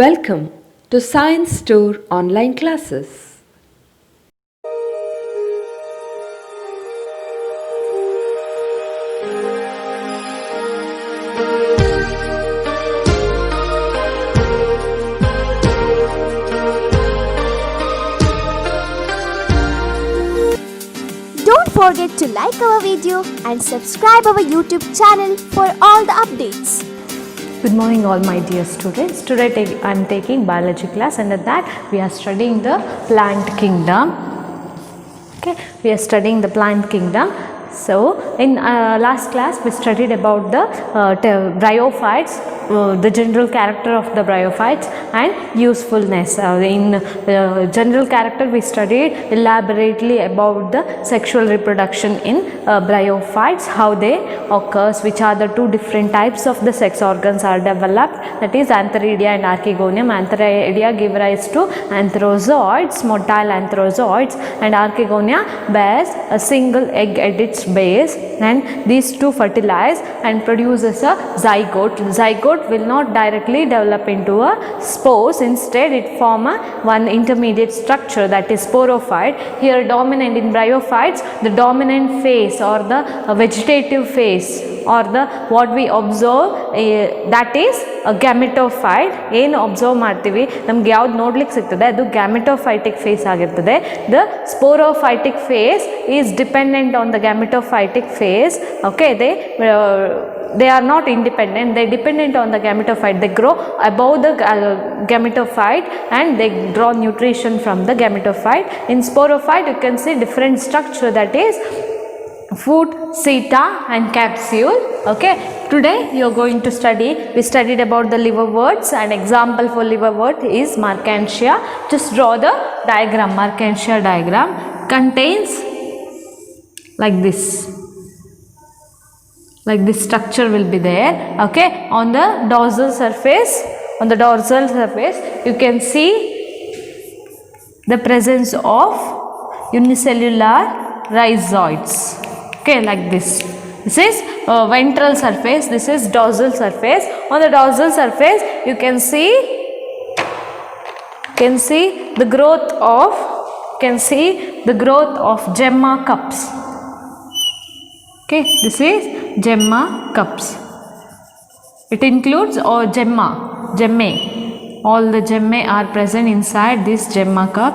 Welcome to Science Store online classes. Don't forget to like our video and subscribe our YouTube channel for all the updates. Good morning all my dear students. Today I am taking biology class, and at that we are studying the plant kingdom. Okay, we are studying the plant kingdom. So in last class we studied about the bryophytes, the general character of the bryophytes and usefulness. In general character we studied elaborately about the sexual reproduction in bryophytes, how they occurs, which are the two different types of the sex organs are developed, that is antheridia and archegonium. Antheridia give rise to antherozoids, motile antherozoids, and archegonia bears a single egg at its base, and these two fertilize and produces a zygote. Zygote will not directly develop into a spores, instead it form a one intermediate structure, that is sporophyte. Here dominant in bryophytes, the dominant phase or the vegetative phase or the what we observe that is a gametophyte. ಏನು observe ಮಾಡ್ತೀವಿ ನಮ್ಗೆ ಯಾವ್ದು ನೋಡ್ಲಿಕ್ಕೆ ಸಿಗ್ತದೆ ಅದು gametophytic phase ಆಗಿರ್ತದೆ. The sporophytic phase is dependent on the gametophytic phase. Okay, they are not independent, they dependent on the gametophyte. They grow above the gametophyte and they draw nutrition from the gametophyte. In sporophyte you can see different structure, that is foot, seta and capsule. Okay, today you are going to study, we studied about the liverworts, and example for liverwort is Mercantia. Just draw the diagram. Mercantia diagram contains like this structure will be there. Okay, on the dorsal surface, you can see the presence of unicellular rhizoids. Okay, like this. This is ventral surface, this is dorsal surface. On the dorsal surface you can see the growth of gemma cups. Okay, this is gemma cups. It includes gemmae. All the gemmae are present inside this gemma cup.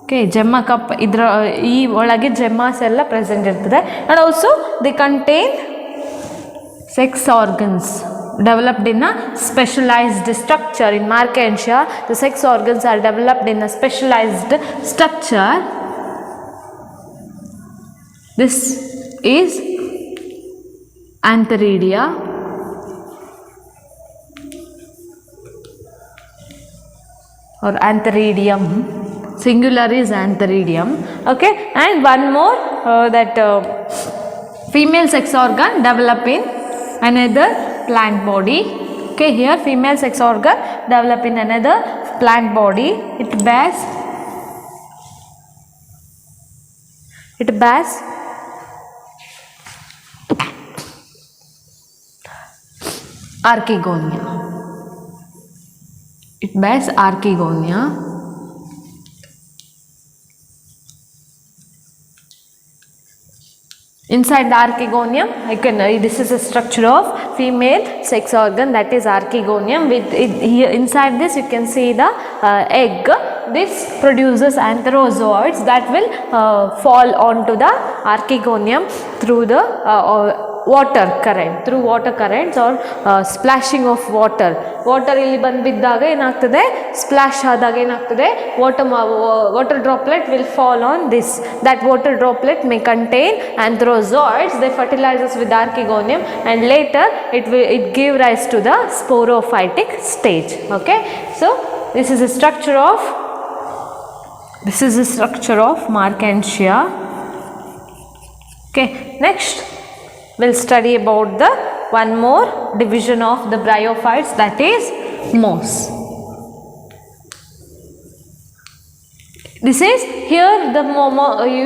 Okay, gemma cup idra ee olage gemmas ella present irtade, and also they contain sex organs developed in a specialized structure. In Mercantia the sex organs are developed in a specialized structure. This is antheridia, or antheridium. Singular is antheridium. Okay, and one more that female sex organ develop in another plant body. Okay, here female sex organ develop in another plant body. It bears archegonia. It bears archegonia. Inside the archegonium, this is a structure of female sex organ, that is archegonium. With it, here inside this you can see the egg. This produces antherozoids that will fall onto the archegonium through the water currents or splashing of water ಇಲ್ಲಿ ಬಂದು ಬಿದ್ದಾಗ ಏನಾಗ್ತದೆ, splash ಆದಾಗ ಏನಾಗ್ತದೆ, water droplet will fall on this. That water droplet may contain antherozoids. They fertilizes with archegonium and later it give rise to the sporophytic stage. Okay, so this is a structure of Mercantia. Okay, next we'll study about the one more division of the bryophytes, that is moss. This is here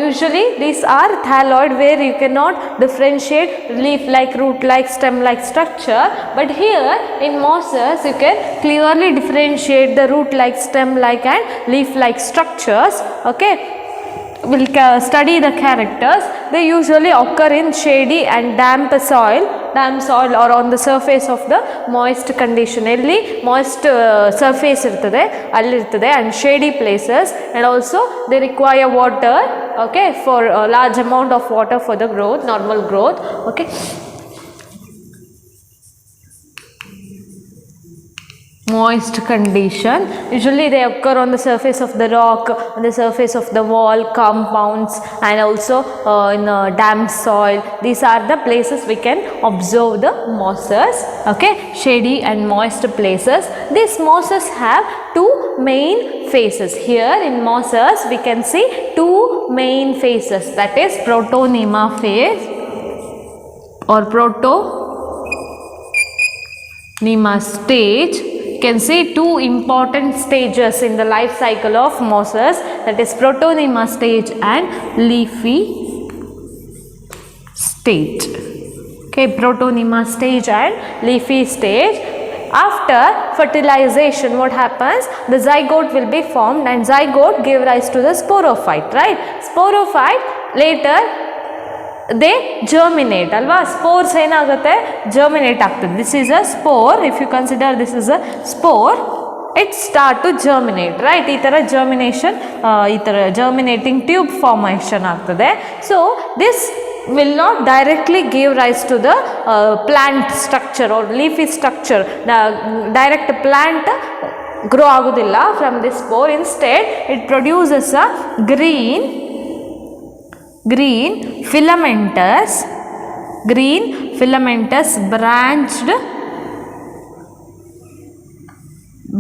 usually these are thalloid where you cannot differentiate leaf like, root like, stem like structure, but here in mosses you can clearly differentiate the root like, stem like and leaf like structures. Okay, we'll study the characters. They usually occur in shady and damp soil or on the surface of the moist condition. Elli moist surface irtade, alli irtade, and shady places, and also they require water, okay, for a large amount of water for the growth, normal growth. Okay, moist condition, usually they occur on the surface of the rock, on the surface of the wall, compounds, and also in damp soil. These are the places we can observe the mosses. Okay, shady and moist places. These mosses have two main phases. Here in mosses we can see two main phases, that is protonema phase or protonema stage. You can see two important stages in the life cycle of mosses, that is protonema stage and leafy stage. Okay, protonema stage and leafy stage. After fertilization, what happens? The zygote will be formed, and zygote give rise to the sporophyte, right? Sporophyte later they germinate alva, spores ಏನಾಗುತ್ತೆ germinate ಆಗ್ತದೆ. This is a spore. If you consider this is a spore, it start to germinate, right? ಈ ತರ germination, ಈ ತರ germinating tube formation ಆಗ್ತದೆ. So this will not directly give rise to the plant structure or leafy structure. The direct plant grow agudilla from this spore. Instead it produces a green filamentous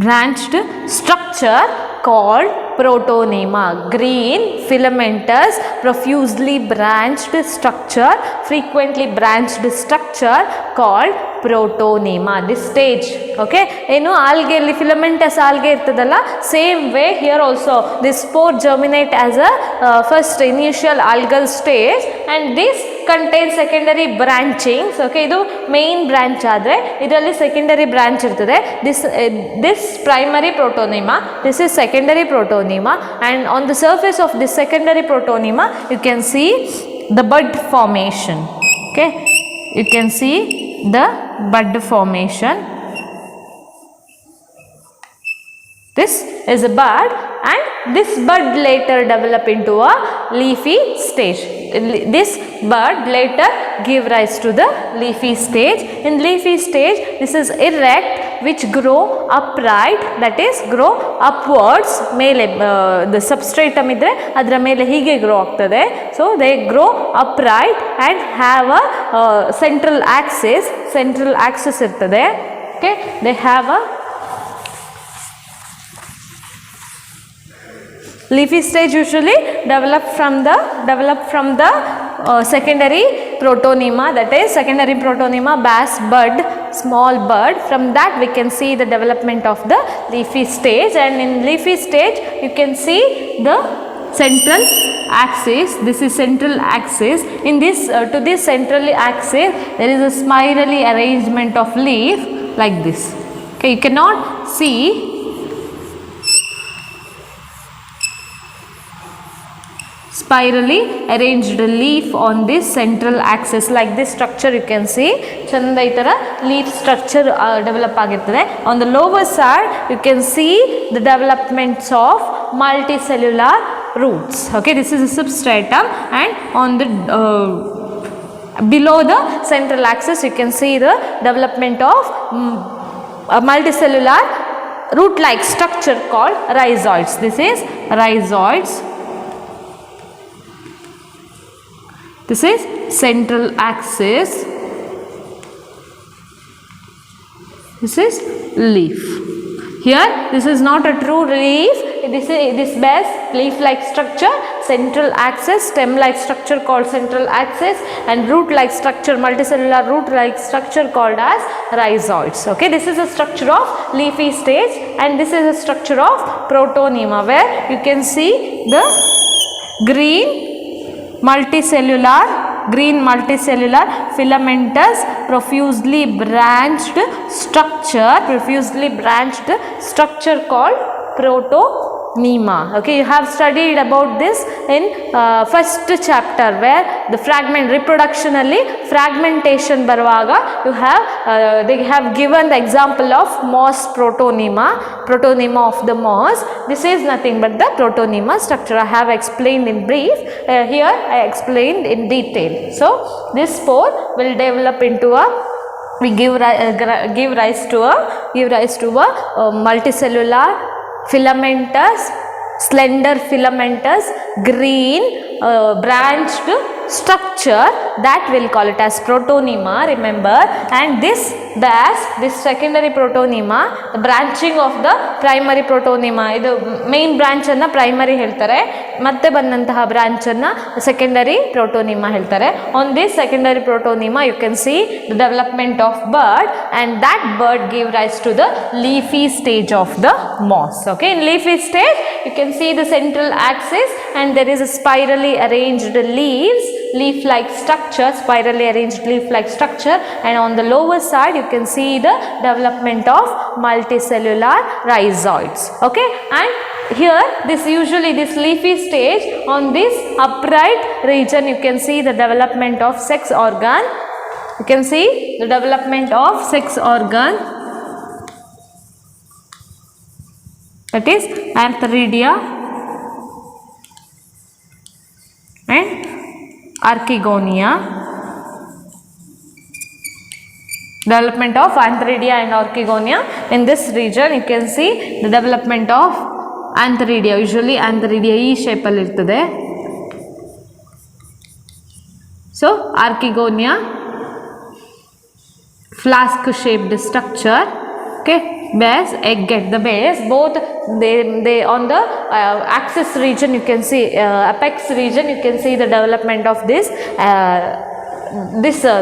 branched structure called protonema. Green filamentous profusely branched structure, frequently branched structure called protonema. This stage, okay, algae filamentous algae irtadalla, same way here also this spore germinate as a first initial algal stage, and this contains secondary branchings. Okay, idu main branch adre idralli secondary branch irtade. This primary protonema, this is secondary protonema, and on the surface of this secondary protonema you can see the bud formation. Okay, you can see the bud formation. This is a bud, and this bud later develop into a leafy stage. This bud later give rise to the leafy stage. In leafy stage, this is erect, which grow upright, that is grow upwards. Mele the substratum idre adra mele hige grow agtade. So they grow upright and have a central axis irtade. Okay, they have a leafy stage usually develop from the secondary protonema, that is secondary protonema bass bud, small bud. From that we can see the development of the leafy stage, and in leafy stage you can see the central axis. This is central axis. In this to this central axis there is a spirally arrangement of leaf like this. Okay, you cannot see spirally arranged leaf on this central axis. Like this structure you can see chanda itara leaf structure develop agirtade. On the lower side you can see the developments of multicellular roots. Okay, this is a substratum, and on the below the central axis you can see the development of a multicellular root like structure called rhizoids. This is rhizoids. This is central axis. This is leaf. Here this is not a true leaf, this bears leaf-like structure, central axis, stem-like structure called central axis, and root-like structure, multicellular root-like structure called as rhizoids. Okay, this is a structure of leafy stage, and this is a structure of protonema, where you can see the green multicellular filamentous profusely branched structure called protonema. Okay, you have studied about this in first chapter, where the reproductionally fragmentation barvaga you have they have given the example of moss protonema of the moss. This is nothing but the protonema structure. I have explained in brief, here I explained in detail. So this spore will develop into a give rise to a multicellular slender filamentous green branched structure, that will call it as protonema, remember. And this secondary protonema, the branching of the primary protonema, idu main branch anna primary heltare, matte bandanತಹ branch anna secondary protonema heltare. On this secondary protonema you can see the development of bud, and that bud gave rise to the leafy stage of the moss. Okay, in leafy stage you can see the central axis, and there is a spirally arranged leaf-like structure, and on the lower side you can see the development of multicellular rhizoids. Okay, and here this leafy stage, on this upright region you can see the development of sex organ. You can see the development of sex organ, that is antheridia and archegonia. Development of antheridia and archegonia. In this region you can see the development of antheridia. Usually antheridia E shape alli irtade. So archegonia flask shaped structure. Okay, bears egg at the base. Both they on the axis region you can see, apex region you can see the development of this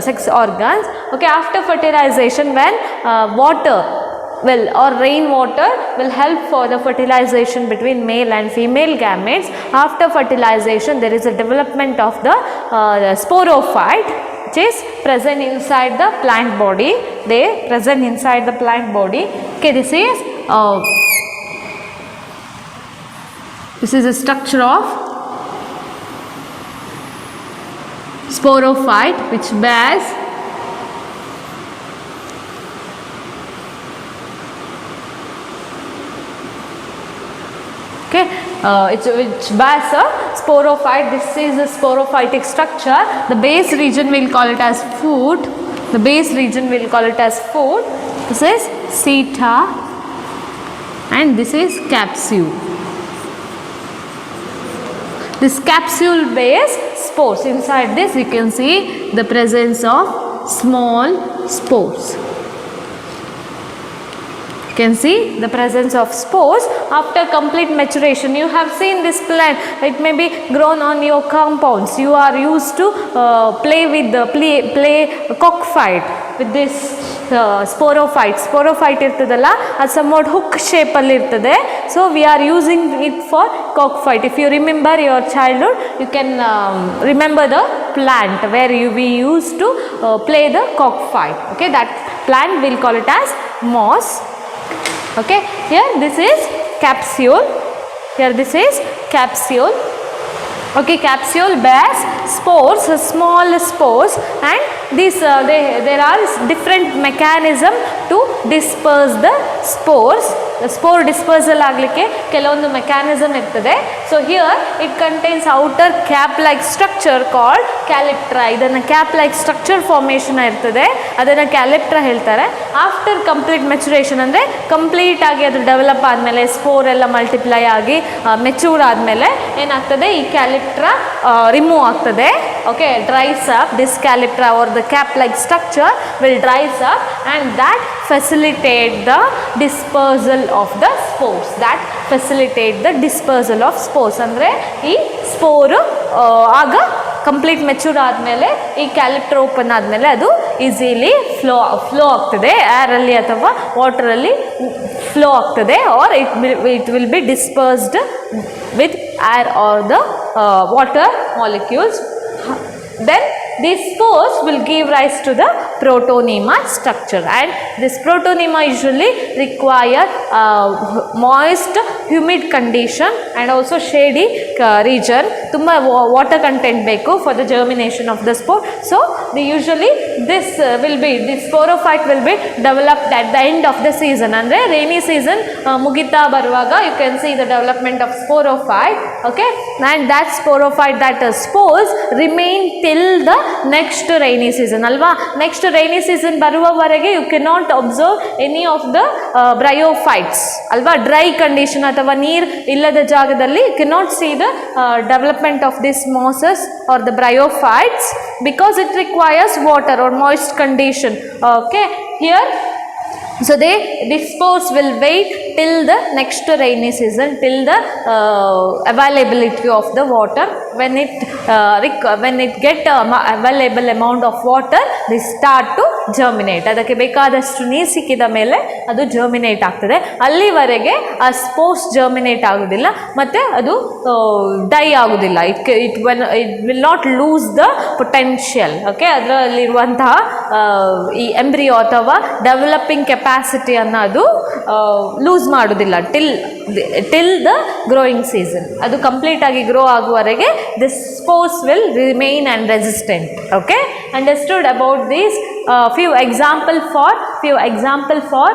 sex organs. Okay, after fertilization, when water or rainwater will help for the fertilization between male and female gametes. After fertilization there is a development of the sporophyte, which is present inside the plant body. Okay, this is a structure of sporophyte, which bears which bears a sporophyte. This is a sporophytic structure. The base region we'll call it as foot. This is seta, and this is capsule. This capsule bears spores. Inside this you can see the presence of small spores. You can see the presence of spores after complete maturation. You have seen this plant, it may be grown on your compounds. You are used to play cockfight with this sporophyte irtadalla, ಅದು somewhat hook shape alli irtade. So we are using it for cockfight. If you remember your childhood, you can remember the plant where we used to play the cockfight. Okay, that plant we'll call it as moss. Okay, here this is capsule. Okay, capsule bears spores, small spores, and these there are different mechanism to disperse the spores. The spore dispersal ಆಗ್ಲಿಕ್ಕೆ ಕೆಲವೊಂದು mechanism ಇರ್ತದೆ. So here it contains outer cap like structure called calyptra. ಇದನ್ನು cap like structure formation ಇರ್ತದೆ, ಅದನ್ನು calyptra ಹೇಳ್ತಾರೆ. After complete maturation ಅಂದರೆ complete ಆಗಿ ಅದು ಡೆವಲಪ್ ಆದಮೇಲೆ ಸ್ಪೋರ್ ಎಲ್ಲ ಮಲ್ಟಿಪ್ಲೈ ಆಗಿ ಮೆಚೂರ್ ಆದಮೇಲೆ ಏನಾಗ್ತದೆ, ಈ ಕ್ಯಾಲಿಪ್ಟ್ರಾ ರಿಮೂವ್ ಆಗ್ತದೆ. Okay, dries up. This calyptra or the cap like structure will dries up and that facilitate the dispersal of the spores. That facilitate the dispersal of spores. ಅಂದರೆ ಈ ಸ್ಪೋರು ಆಗ complete mature ಆದಮೇಲೆ ಈ ಕ್ಯಾಲಿಪ್ಟ್ರಾ open ಆದಮೇಲೆ ಅದು easily flow ಆಗ್ತದೆ, ಏರಲ್ಲಿ ಅಥವಾ ವಾಟರಲ್ಲಿ ಫ್ಲೋ ಆಗ್ತದೆ, or it will be dispersed with air or the water molecules. Then these spores will give rise to the protonema structure, and this protonema usually require moist humid condition and also shady region. ತುಂಬ water content ಬೇಕು for the germination of the spore. So they usually this sporophyte will be developed at the end of the season. ಅಂದರೆ rainy season ಮುಗಿತಾ ಬರುವಾಗ you can see the development of sporophyte. Okay, and that sporophyte, that spores remain till the next rainy season ಅಲ್ವಾ. Next rainy season ಬರುವವರೆಗೆ you cannot observe any of the bryophytes ಅಲ್ವಾ. Dry condition ಅಥವಾ ನೀರು ಇಲ್ಲದ ಜಾಗದಲ್ಲಿ you cannot see the development of this mosses or the bryophytes because it requires water or moist condition. Okay, here so these spores will wait till the next rainy season, till the availability of the water. When it get available amount of water, they start to germinate. ಅದಕ್ಕೆ ಬೇಕಾದಷ್ಟು ನೀರು ಸಿಕ್ಕಿದ ಮೇಲೆ ಅದು germinate ಆಗ್ತದೆ. ಅಲ್ಲಿವರೆಗೆ ಆ spores germinate ಆಗೋದಿಲ್ಲ ಮತ್ತು ಅದು ಡೈ ಆಗೋದಿಲ್ಲ. It will not lose the potential. Okay, ಅದರಲ್ಲಿರುವಂತಹ ಈ ಎಂಬ್ರಿಯೋ ಅಥವಾ ಡೆವಲಪಿಂಗ್ ಕೆಪಾಸಿಟಿಯನ್ನು ಅದು ಲೂಸ್ ಮಾಡೋದಿಲ್ಲ ಟಿಲ್ ದ ಗ್ರೋಯಿಂಗ್ ಸೀಸನ್. ಅದು ಕಂಪ್ಲೀಟಾಗಿ ಗ್ರೋ ಆಗುವವರೆಗೆ this spores will remain and resistant. Okay, understood about this. few example for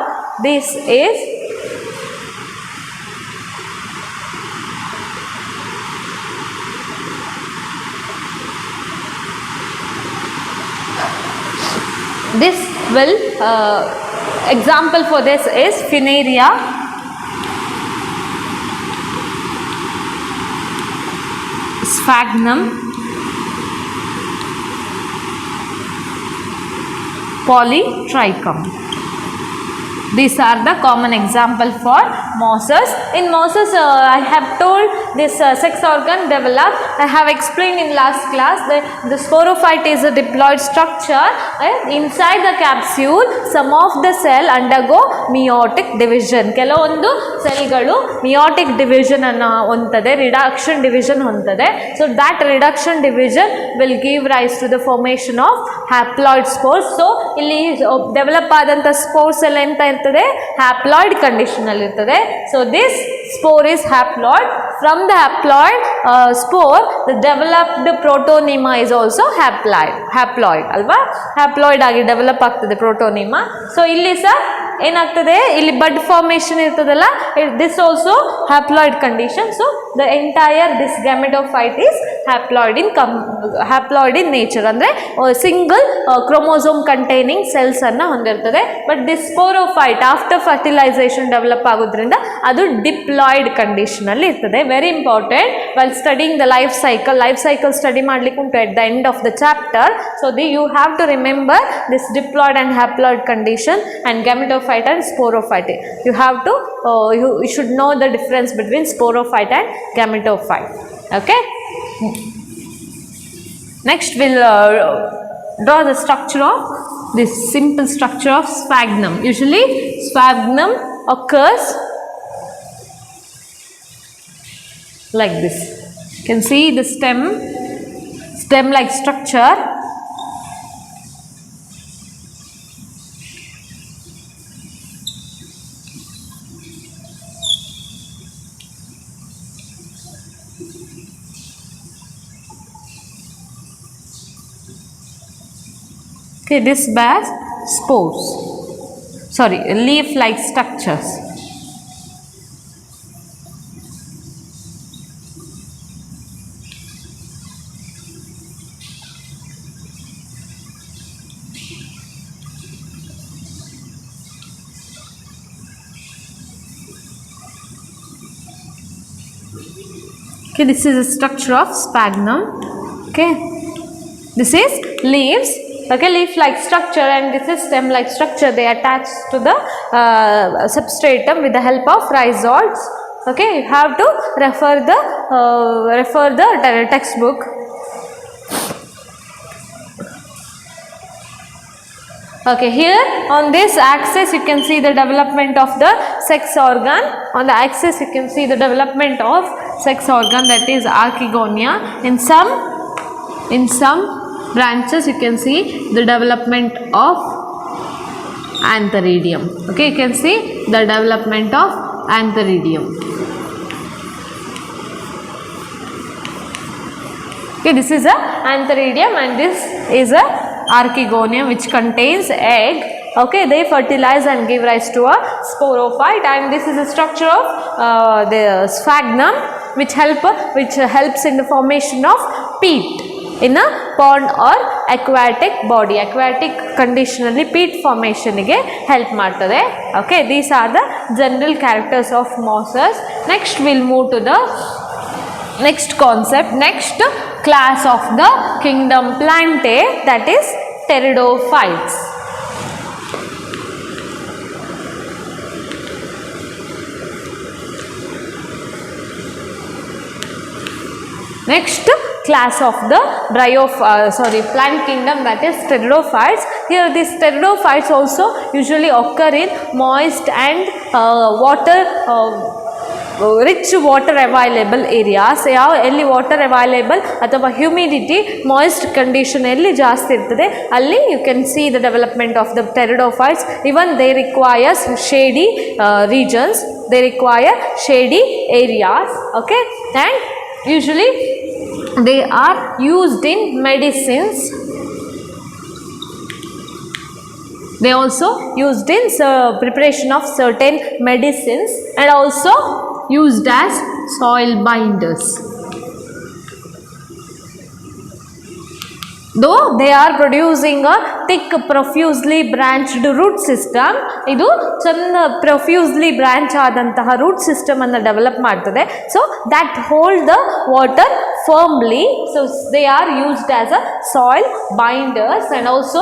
this is this will example for this is Funaria, Sphagnum, Polytrichum. These are the common example for mosses. In mosses, I have told this sex organ develop. I have explained in last class that the sporophyte is a diploid structure. Inside the capsule, some of the cell undergo meiotic division. ಕೆಲವೊಂದು ಸೆಲ್ಗಳು meiotic division ಅನ್ನು ಹೊಂದದೆ, reduction division ಹೊಂದದೆ. So that reduction division will give rise to the formation of haploid spores. So ಇಲ್ಲಿ develop ಆದಂಥ spores ಎಲ್ಲ ಎಂತ ಇರ್ತದೆ, haploid condition ಅಲ್ಲಿ ಇರ್ತದೆ. So this spore is haploid. From the haploid spore the developed protonema is also haploid ಅಲ್ವಾ. Haploid ಆಗಿ develop ಆಗ್ತದೆ ಪ್ರೋಟೋನಿಮಾ. ಸೊ ಇಲ್ಲಿ ಸರ್ ಏನಾಗ್ತದೆ, ಇಲ್ಲಿ ಬಡ್ ಫಾರ್ಮೇಷನ್ ಇರ್ತದಲ್ಲ, this also haploid condition. So the entire this gametophyte is haploid in nature. ಅಂದರೆ single chromosome containing cells ಅನ್ನು ಹೊಂದಿರ್ತದೆ. But this sporophyte after fertilisation develop ಆಗೋದ್ರಿಂದ ಅದು ಡಿಪ್ಲಾಯ್ಡ್ ಕಂಡೀಷನ್ ಅಲ್ಲಿ ಇರ್ತದೆ. Very important while studying the life cycle study ಮಾಡ್ಲಿಕ್ಕೆ ಉಂಟು at the end of the chapter. So you have to remember this diploid and haploid condition and gametophyte and sporophyte. You have to you should know the difference between sporophyte and gametophyte. Okay, next we'll draw the structure of this simple structure of sphagnum. Usually sphagnum occurs like this. You can see the stem like structure. Okay, this bears spores, leaf-like structures. Okay, this is the structure of sphagnum. Okay, this is leaves. Okay, leaf-like structure, and this is stem-like structure. They attach to the substratum with the help of rhizoids. Okay, you have to refer the textbook. Okay, here on this axis you can see the development of the sex organ. On the axis you can see the development of sex organ, that is archegonia. In some branches you can see the development of antheridium. Okay, you can see the development of antheridium. Okay, this is a antheridium and this is a archegonia which contains egg. Okay, they fertilize and give rise to a sporophyte, and this is the structure of the sphagnum which helps in the formation of peat in a pond or aquatic body. Aquatic conditionally peat formation ಗೆ help ಮಾಡ್ತದೆ. Okay, these are the general characters of mosses. Next we'll move to the next concept, next class of the kingdom Plantae, that is pteridophytes. Next class of the plant kingdom, that is pteridophytes. Here these pteridophytes also usually occur in moist and rich water available areas. ಯಾವ ಎಲ್ಲಿ water available ಅಥವಾ humidity moist condition ಎಲ್ಲಿ ಜಾಸ್ತಿ ಇರ್ತದೆ ಅಲ್ಲಿ you can see the development of the pteridophytes. Even they requires shady regions, they require shady areas. Okay, and usually they are used in medicines. They also used in preparation of certain medicines and also used as soil binders. Though they are producing a thick profusely branched root system, ಇದು ಚಂದ profusely branch ಆದಂತಹ root system ಅನ್ನು develop ಮಾಡ್ತದೆ. So that hold the water firmly. So they are used as a soil binders, and also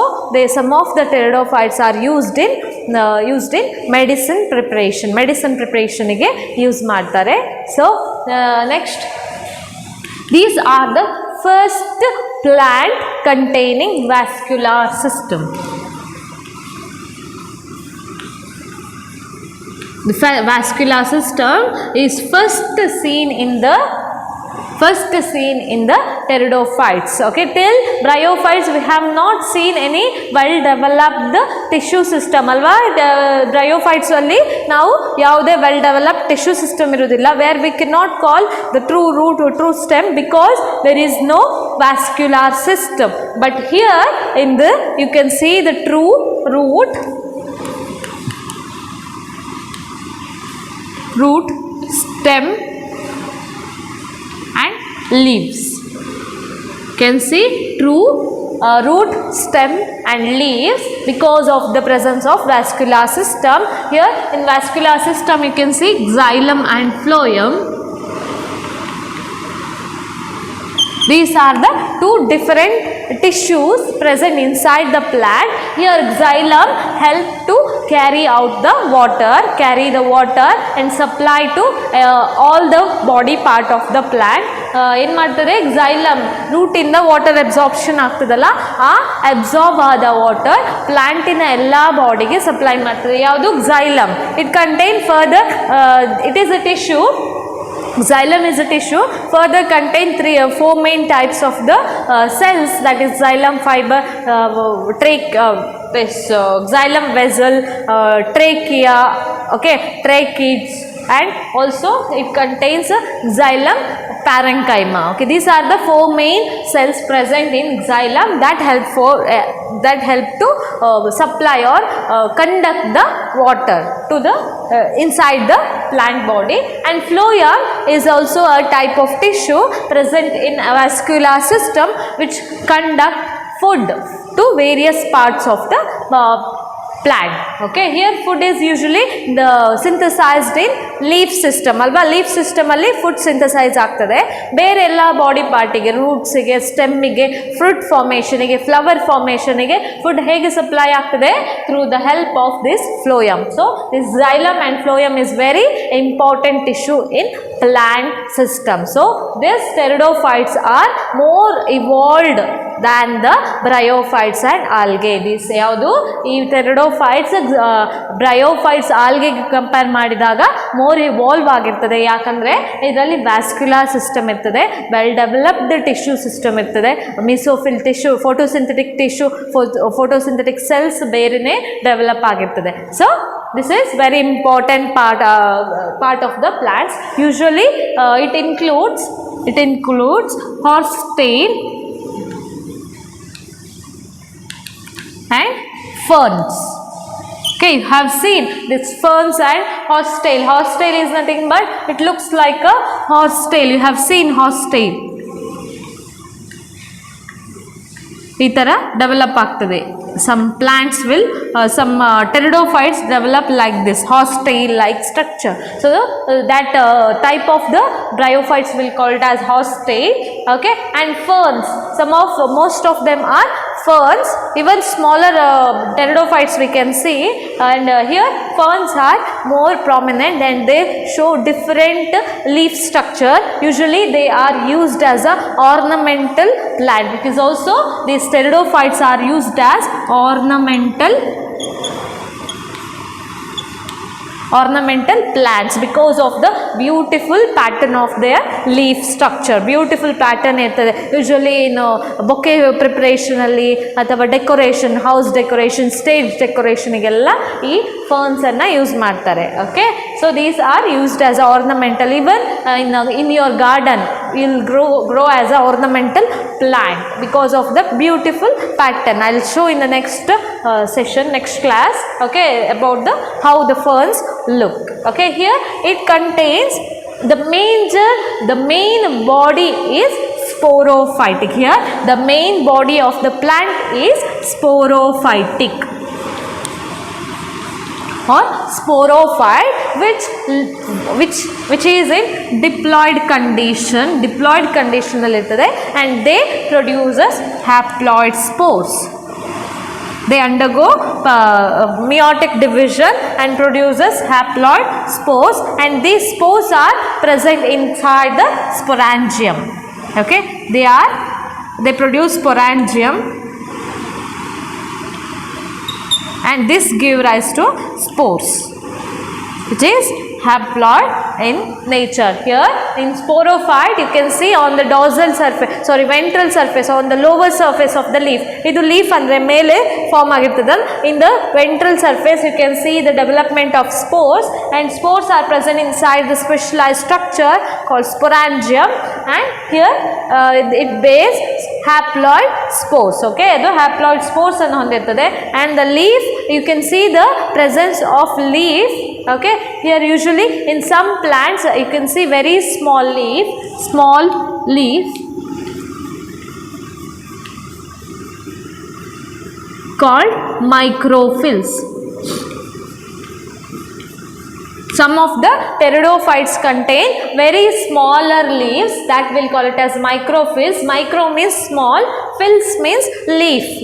some of the pteridophytes are used in medicine preparation ಗೆ use ಮಾಡ್ತಾರೆ. So next, these are the first plant containing vascular system. The vascular system is first seen in the pteridophytes. Okay, till bryophytes we have not seen any well developed tissue system alva. Bryophytes alli ನಾವು ಯಾವುದೇ well developed tissue system ಇರುವುದಿಲ್ಲ, where we cannot call the true root or true stem because there is no vascular system. But here in the you can see the true root, stem and leaves. Can see true root, stem and leaves because of the presence of vascular system. Here in vascular system you can see xylem and phloem. These are the two different tissues present inside the plant. Here xylem help to carry the water and supply to all the body part of the plant. ಏನು ಮಾಡ್ತದೆ, xylem root ಇಂದ water absorption ಆಗ್ತದಲ್ಲ, ಆ absorb ಆದ water ಪ್ಲಾಂಟಿನ ಎಲ್ಲ ಬಾಡಿಗೆ supply ಮಾಡ್ತದೆ. ಯಾವುದು? xylem. It contain further it is a tissue. Xylem is a tissue, further contain 4 main types of the cells, that is xylem fiber, xylem vessel, trachea, okay, tracheids, and also it contains xylem parenchyma. Okay, these are the 4 main cells present in xylem that help to supply or conduct the water to the inside the plant body. And phloem is also a type of tissue present in a vascular system which conduct food to various parts of the plant. Okay, here food is usually the synthesized in leaf system ಅಲ್ವಾ, leaf system ಅಲ್ಲಿ food synthesise ಆಗ್ತದೆ. ಬೇರೆ ಎಲ್ಲ body ಪಾರ್ಟಿಗೆ, ರೂಟ್ಸಿಗೆ, ಸ್ಟೆಮ್ಮಿಗೆ, fruit ಫಾರ್ಮೇಷನ್ಗೆ, flower ಫಾರ್ಮೇಷನ್ಗೆ food ಹೇಗೆ supply ಆಗ್ತದೆ? Through the help of this phloem. So this xylem and phloem is very important tissue in plant system. So these pteridophytes are more evolved than the bryophytes and algae. This ಯಾವುದು ಈ pteridophytes bryophytes algae compare ಮಾಡಿದಾಗ more evolve ಆಗಿರ್ತದೆ. ಯಾಕಂದರೆ ಇದರಲ್ಲಿ vascular system ಇರ್ತದೆ, well developed tissue system ಇರ್ತದೆ, mesophyll tissue, photosynthetic tissue, photosynthetic cells ಬೇರೆಯೇ develop ಆಗಿರ್ತದೆ. So this is very important part of the plants. Usually it includes horsetail and ferns. Okay, you have seen this ferns and horsetail. Horsetail is nothing but it looks like a horsetail. You have seen horsetail. ಈ ಥರ develop ಆಗ್ತದೆ. Some plants will, some pteridophytes develop like this horsetail like structure. So that type of the bryophytes will called as horsetail. Okay, and ferns, most of them are ferns. Even smaller pteridophytes we can see, and here ferns are more prominent and they show different leaf structure. Usually they are used as a ornamental plant, because also these pteridophytes are used as ornamental plants because of the beautiful pattern of their leaf structure. Beautiful pattern ಇರ್ತದೆ. Usually ಇನ್ನು bouquet preparation ಅಲ್ಲಿ ಅಥವಾ decoration, house decoration, stage ಡೆಕೋರೇಷನ್ಗೆಲ್ಲ ಈ ferns ಅನ್ನ use ಮಾಡ್ತಾರೆ. Okay, so these are used as ornamental. Even in your garden will grow as a ornamental plant because of the beautiful pattern. I will show in the next session, next class, okay, about how the ferns look. Okay, here it contains the main body is sporophytic. Here the main body of the plant is sporophytic or sporophyte, which is in diploid condition ಅಲ್ಲಿ ಇರ್ತದೆ, and they produces haploid spores. They undergo meiotic division and produces haploid spores, and these spores are present inside the sporangium. Okay, they produce sporangium, and this give rise to spores, which is haploid in nature. Here in sporophyte you can see on the ventral surface, on the lower surface of the leaf. Idu leaf andre mele form agirtade. In the ventral surface you can see the development of spores, and spores are present inside the specialized structure called sporangium, and here it bears haploid spores. Okay, adu haploid spores annu hondirtade, and the leaf, you can see the presence of leaf. Okay, here usually in some plants you can see very small leaf called microphylls. Some of the pteridophytes contain very smaller leaves, that will call it as microphylls. Micro means small, phylls means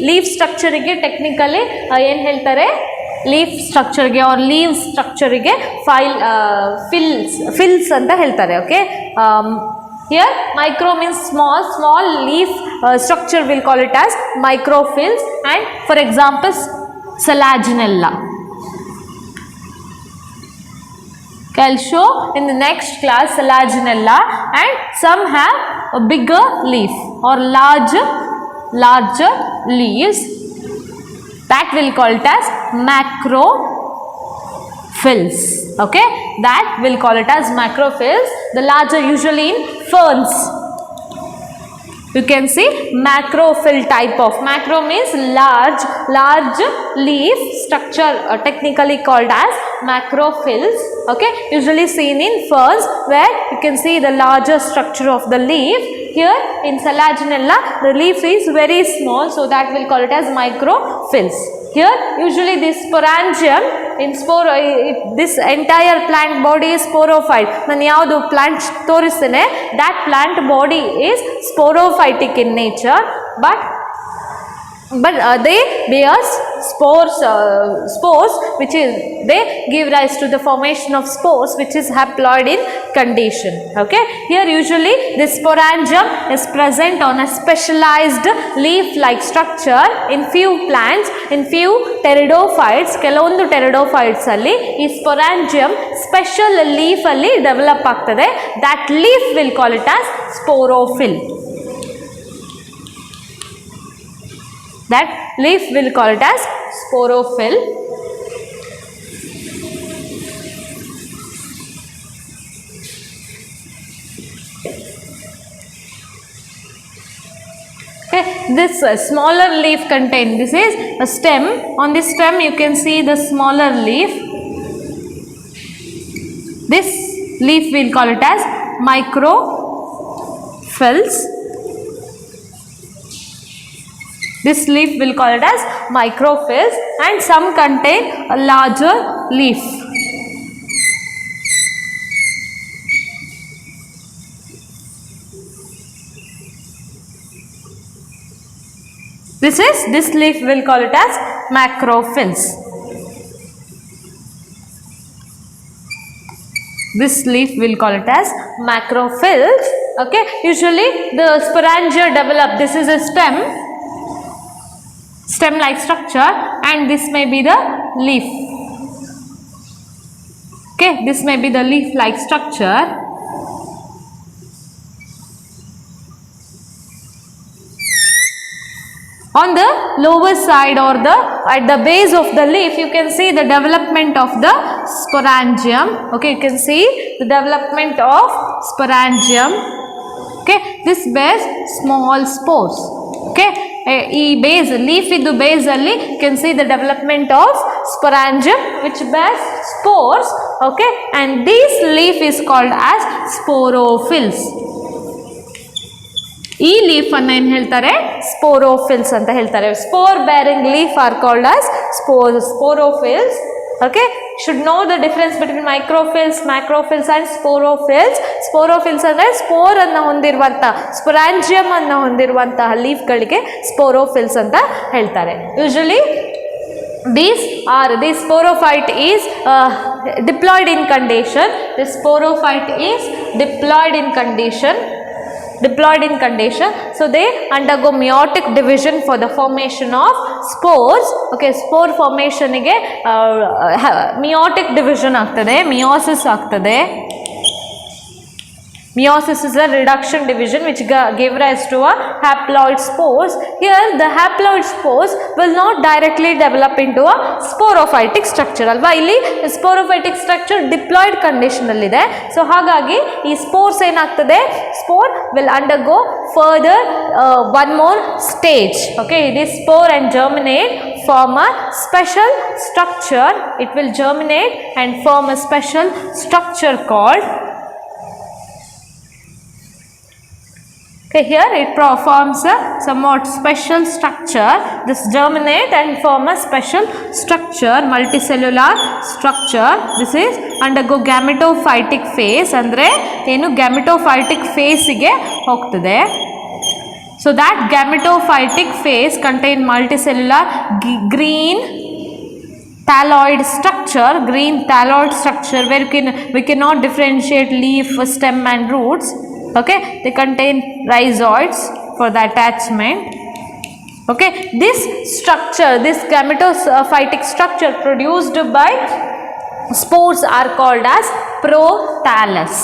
leaf structure ಗೆ technically ಏನು ಹೇಳ್ತಾರೆ, leaf ಸ್ಟ್ರಕ್ಚರ್ಗೆ R leave ಸ್ಟ್ರಕ್ಚರಿಗೆ fills ಅಂತ ಹೇಳ್ತಾರೆ. Okay, here micro means small leaf structure, will call it as microphylls. And for example Selaginella. Okay, I'll show in the next class Selaginella, and some have a bigger leaf or larger leaves, that will call it as macrophylls. Okay, that will call it as macrophylls. The larger, usually in ferns you can see macrophyll type of. Macro means large leaf structure, technically called as macrophylls. Okay, usually seen in ferns, where you can see the larger structure of the leaf. here in Selaginella the leaf is very small, so that we'll call it as microphyls. Here usually this sporangium in this entire plant body is sporophyte. ನಾನು ಯಾವುದು plant ತೋರಿಸ್ತೇನೆ, that plant body is sporophytic in nature, but they bear spores which is they give rise to the formation of spores which is haploid in condition. Okay, here usually this sporangium is present on a specialized leaf like structure in few plants, in few pteridophytes. ಕೆಲವೊಂದು pteridophytes ಅಲ್ಲಿ ಈ sporangium special leaf ಅಲ್ಲಿ develop ಆಗ್ತದೆ. That leaf will call it as sporophyll. That leaf will call it as sporophyll. Okay, this smaller leaf contain, this is a stem. On this stem you can see the smaller leaf. This leaf we'll call it as microphylls. This leaf will call it as microphylls, and some contain a larger leaf. This leaf will call it as macrophylls. This leaf will call it as macrophylls. Okay, usually the sporangia develop, this is a stem like structure, and this may be the leaf. Okay, this may be the leaf like structure. On the lower side or at the base of the leaf you can see the development of the sporangium. Okay, you can see the development of sporangium. Okay, this bears small spores. Okay, ಈ base leaf ಇದ್ದು base ಅಲ್ಲಿ you can see the development of sporangium which bears spores. Okay, and this leaf is called as sporophylls. ಈ leaf ಅನ್ನು ಏನು ಹೇಳ್ತಾರೆ, sporophylls ಅಂತ ಹೇಳ್ತಾರೆ. Spore bearing leaf are called as sporophylls. Okay, should know the difference between microphylls, macrophylls and sporophylls. Sporophylls ಅಂದ್ರೆ spore ಅನ್ನು ಹೊಂದಿರುವಂತ, sporangium ಅನ್ನು ಹೊಂದಿರುವಂತಹ ಲೀಫ್ ಗಳಿಗೆ ಸ್ಪೋರೋಫಿಲ್ಸ್ ಅಂತ ಹೇಳ್ತಾರೆ. Usually this sporophyte is diploid in condition. This sporophyte is diploid in condition. So they undergo meiotic division for the formation of spores. Okay, spore formation ಗೆ meiotic division ಆಗ್ತದೆ, meiosis ಆಗ್ತದೆ. Meiosis is a reduction division which gave rise to a haploid spores. Here the haploid spores will not directly develop into a sporophytic structure alva. Illi sporophytic structure diploid condition alli ide. So ಹಾಗಾಗಿ ಈ spores ಏನಾಗ್ತದೆ, spore will undergo further one more stage. Okay, this spore and germinate, form a special structure. It will germinate and form a special structure called, okay, here it forms a somewhat special structure. This germinate and form a special structure, multicellular structure. This is undergo gametophytic phase. Andre ಏನು gametophytic phase ಗೆ ಹೋಗ್ತದೆ. So that gametophytic phase contain multicellular green thalloid structure where we cannot differentiate leaf, stem and roots. Okay, they contain rhizoids for the attachment. Okay, this structure, this gametophytic structure produced by spores are called as prothallus.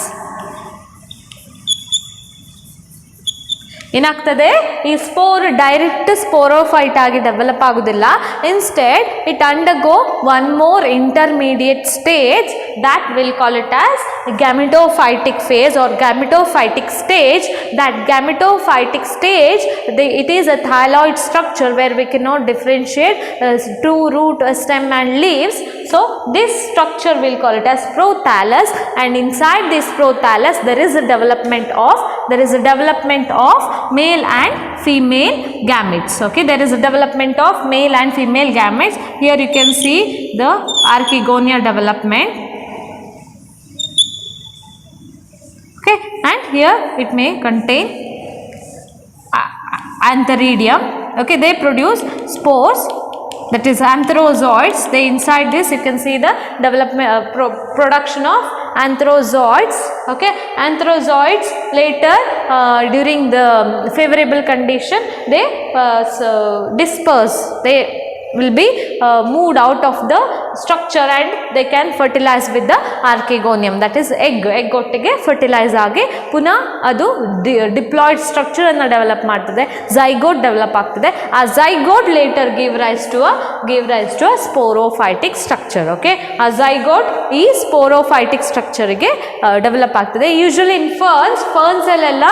ಏನಾಗ್ತದೆ, ಈ spore direct sporophyte ಆಗಿ develop ಆಗೋದಿಲ್ಲ. Instead it undergo one more intermediate stage that we'll call it as gametophytic phase or gametophytic stage. That gametophytic stage, it is a thyroid structure where we cannot differentiate true root, stem and leaves. So this structure we'll call it as prothallus, and inside this prothallus there is a development of male and female gametes. Okay, there is a development of male and female gametes. Here you can see the archegonia development. Okay, and here it may contain antheridium. Okay, they produce spores, that is antherozoids. They inside this you can see the development production of antherozoids. Okay, antherozoids later during the favorable condition they disperse, they will be moved out of the structure and they can fertilize with the archegonium, that is egg ಒಟ್ಟಿಗೆ fertilise ಆಗಿ ಪುನಃ ಅದು diploid structure ಅನ್ನು develop ಮಾಡ್ತದೆ, zygote develop ಆಗ್ತದೆ. ಆ zygote later give rise to a sporophytic structure. Okay, ಆ zygote ಈ ಸ್ಪೋರೋಫೈಟಿಕ್ ಸ್ಟ್ರಕ್ಚರ್ಗೆ ಡೆವಲಪ್ ಆಗ್ತದೆ. ಯೂಶುವಲಿ ಇನ್ ಫರ್ನ್ಸ್ ಅಲ್ಲೆಲ್ಲ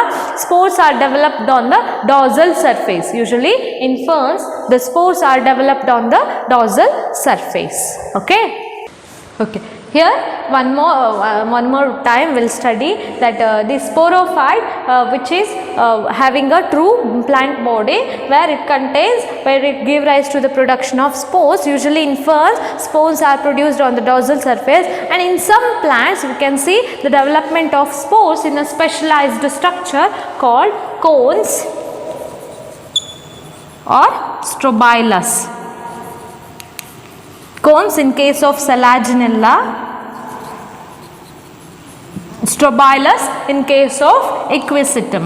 spores are developed on the dorsal surface. Usually in ferns the spores are developed on the dorsal surface. Okay, here one more time we'll study that the sporophyte which is having a true plant body where it give rise to the production of spores. Usually in ferns spores are produced on the dorsal surface, and in some plants we can see the development of spores in a specialized structure called cones or strobilus. Cones in case of Selaginella, strobilus in case of Equisetum.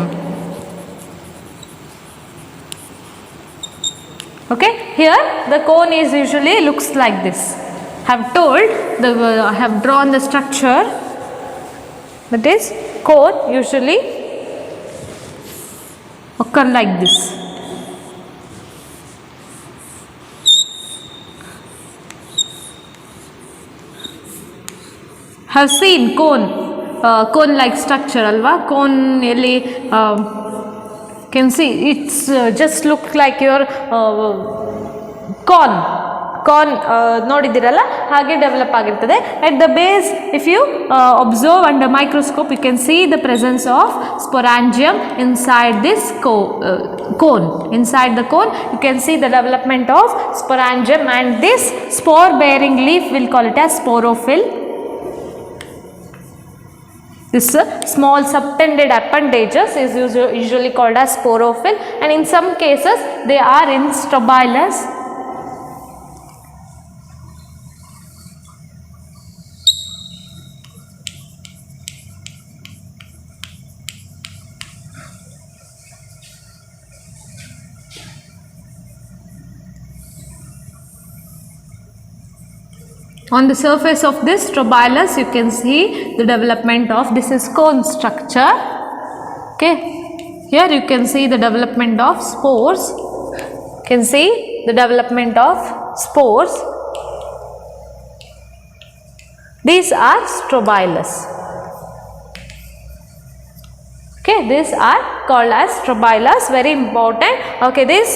Okay, here the cone is usually looks like this. I have drawn the structure, that is cone usually occur like this. Have seen cone like structure alva. Cone really can see it's just look like your corn ನೋಡಿದಿರಲ್ಲ ಹಾಗೆ develop ಆಗಿರ್ತದೆ. At the base if you observe under microscope you can see the presence of sporangium inside this cone. Inside the cone you can see the development of sporangium, and this spore bearing leaf we'll call it as sporophyll. This small subtended appendages is usually called as sporophyll, and in some cases they are in strobilus. On the surface of this strobilus you can see the development of, this is cone structure. Okay, here you can see the development of spores. You can see the development of spores. These are strobilus. Okay, these are called as strobilus, very important. Okay, these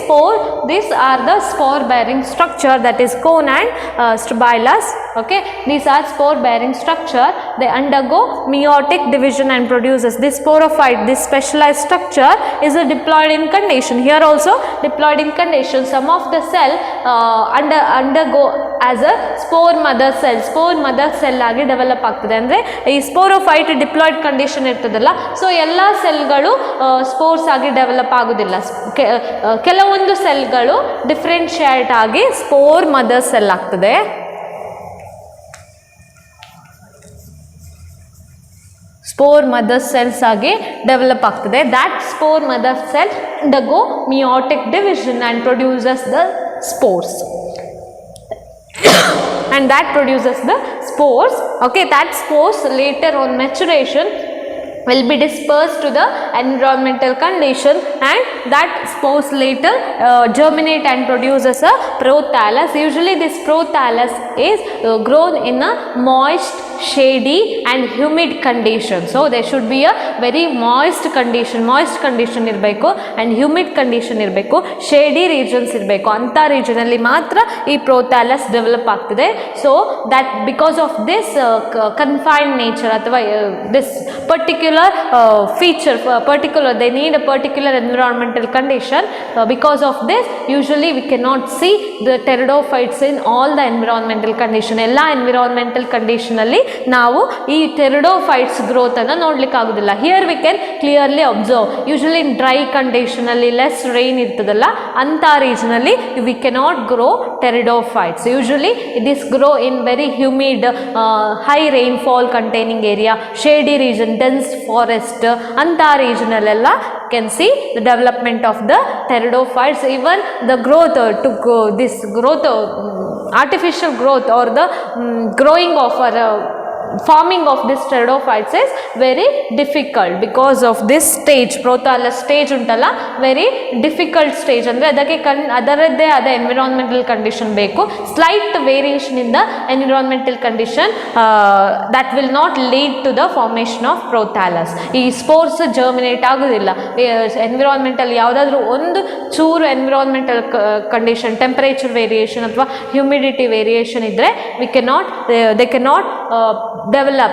are the spore bearing structure, that is cone and strobilus. Okay, these are spore bearing structure. They undergo meiotic division and produces this sporophyte. This specialized structure is a diploid incarnation. Here also diploid incarnation. Some of the cell undergo as a spore mother cell ಆಗಿ develop ಆಗ್ತದೆ. ಅಂದರೆ ಈ sporophyte diploid condition ಇರ್ತದಲ್ಲ, so ಎಲ್ಲ ಸೆಲ್ಗಳು spores ಆಗಿ develop ಆಗೋದಿಲ್ಲ. ಕೆಲವೊಂದು ಸೆಲ್ಗಳು differentiate ಆಗಿ ಸ್ಪೋರ್ ಮದರ್ ಸೆಲ್ ಆಗ್ತದೆ. ಸ್ಪೋರ್ ಮದರ್ ಸೆಲ್ಸ್ ಆಗಿ ಡೆವಲಪ್ ಆಗ್ತದೆ. That spore mother cell undergo meiotic division and produces the spores. And that produces the spores. Okay, that spores later on maturation will be dispersed to the environmental condition, and that spores later germinate and produces a prothallus. Usually this prothallus is grown in a moist, shady and humid condition. So there should be a very moist condition ಇರಬೇಕು and humid condition ಇರಬೇಕು, shady regions ಇರಬೇಕು. ಅಂಥ region ಅಲ್ಲಿ ಮಾತ್ರ ಈ prothallus develop ಆಗ್ತದೆ. So that because of this confined nature ಅಥವಾ this particular feature, they need a particular environmental condition. Because of this usually we cannot see the pteridophytes in all the environmental condition. ಎಲ್ಲ environmental condition ಅಲ್ಲಿ ನಾವು ಈ pteridophytes growth ಅನ್ನು ನೋಡ್ಲಿಕ್ಕೆ ಆಗುದಿಲ್ಲ. Here we can clearly observe, usually in dry condition ಅಲ್ಲಿ less rain ಇರ್ತದಲ್ಲ ಅಂತ region ಅಲ್ಲಿ we cannot grow pteridophytes. Usually this grow in very humid, high rainfall containing area, shady region, dense forest ಅಂತ region ಅಲ್ಲೆಲ್ಲ can see the development of the pteridophytes. Even the growth artificial growth or the growing of forming of this pteridophytes is very difficult because of this stage, prothallus stage ಉಂಟಲ್ಲ, very difficult stage. ಅಂದರೆ ಅದಕ್ಕೆ ಅದರದ್ದೇ ಆದ environmental condition ಬೇಕು. Slight variation in the environmental condition that will not lead to the formation of prothallus. ಈ spores germinate ಆಗೋದಿಲ್ಲ. environmental ಯಾವುದಾದ್ರೂ ಒಂದು ಚೂರು environmental condition, temperature variation ಅಥವಾ humidity variation ಇದ್ದರೆ they cannot develop,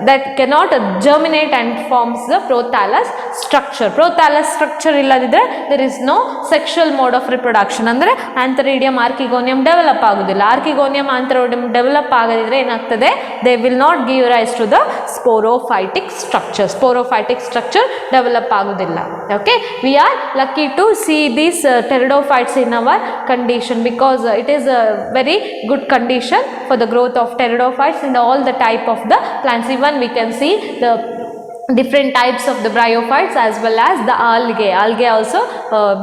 that cannot germinate and forms the prothallus structure. Prothallus structure illadiದ್ರೆ there is no sexual mode of reproduction. ಅಂದರೆ ಆಂಥರಿಡಿಯಂ archegonium develop ಆಗೋದಿಲ್ಲ. Archegonium ಆಂಥರಿಡಿಯಂ develop ಆಗದಿದ್ರೆ ಏನಾಗ್ತದೆ, they will not give rise to the sporophytic structure. Sporophytic structure develop ಆಗೋದಿಲ್ಲ. Okay, we are lucky to see these pteridophytes in our condition because it is a very good condition for the growth of pteridophytes in all the type of the plants. Even we can see the different types of the bryophytes as well as the algae also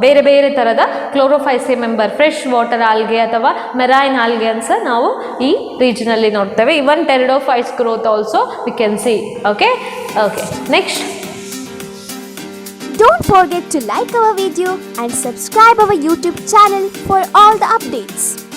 ಬೇರೆ ಬೇರೆ ತರದ ಕ್ಲೋರೋಫೈಸಿಯಂ ಎಂಬ fresh water algae ಅಥವಾ marine algae ಅಂತ ನಾವು ಈ region ಅಲ್ಲಿ ನೋಡ್ತೇವೆ. ಇವನ್ pteridophytes growth also we can see. Okay, next, Don't forget to like our video and subscribe our YouTube channel for all the updates.